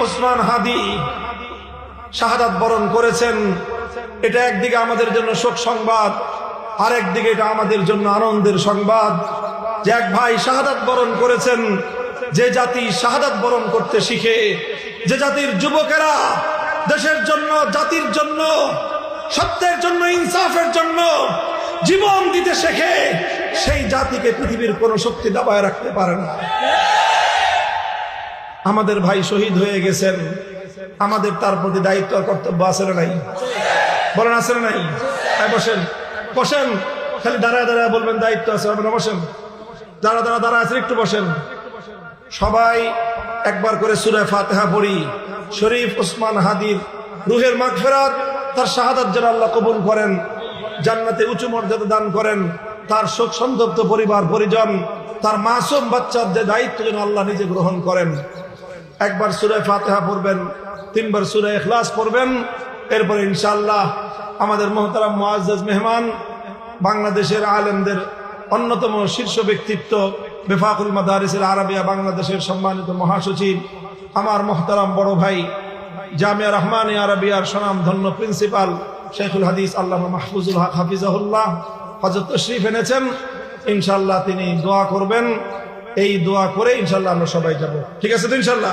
ওসমান হাদি শাহাদাত বরণ করেছেন। এটা একদিকে আমাদের জন্য শোক সংবাদ, আর একদিকে এটা আমাদের জন্য আনন্দের সংবাদ যে এক ভাই শাহাদাত বরণ করেছেন। যে জাতি শাহাদাত বরণ করতে শিখে, যে জাতির যুবকেরা দেশের জন্য, জাতির জন্য, সত্যের জন্য, ইনসাফের জন্য জীবন দিতে শেখে, সেই জাতিকে পৃথিবীর কোন শক্তি দাবায় রাখতে পারে না। আমাদের ভাই শহীদ হয়ে গেছেন, আমাদের তার প্রতি দায়িত্ব আর কর্তব্য আছে না নাই? বলেন আছে না নাই? বসেন বসেন, খালি দাঁড়ায় দাঁড়ায় বলবেন দায়িত্ব আছে, হবে না? বসেন, যারা যারা দাঁড়া আছেন একটু বসেন। সবাই একবার করে সূরা ফাতিহা পড়ি। শরীফ ওসমান হাদির রুহের মাগফিরাত, তার শাহাদাত যেন আল্লাহ কবুল করেন, জান্নাতে উঁচু মর্যাদা দান করেন। তার শোক সন্তপ্ত পরিবার পরিজন, তার মাসুম বাচ্চাদের দায়িত্ব যেন আল্লাহ নিজে গ্রহণ করেন। একবার সূরা ফাতিহা পড়বেন, 3 বার সূরা ইখলাস পড়বেন। এরপরে ইনশাআল্লাহ আমাদের মুহতারাম মুআজ্জাজ মেহমান, বাংলাদেশের আলেমদের অন্যতম শীর্ষ ব্যক্তিত্ব, বেফাকুল মাদারিসিল আরাবিয়া বাংলাদেশের সম্মানিত মহাসচিব, আমার মুহতারাম বড় ভাই, জামিয়া রহমানিয়া আরাবিয়ার স্বনামধন্য প্রিন্সিপাল শেখুল হাদিস আল্লামা মাহফুজুল হক হাফিজাহুল্লাহ হযরত তশরিফ এনেছেন। ইনশাআল্লাহ তিনি দোয়া করবেন। এই দোয়া করে ইনশাআল্লাহ আমরা সবাই যাব। ঠিক আছে তো ইনশাআল্লাহ?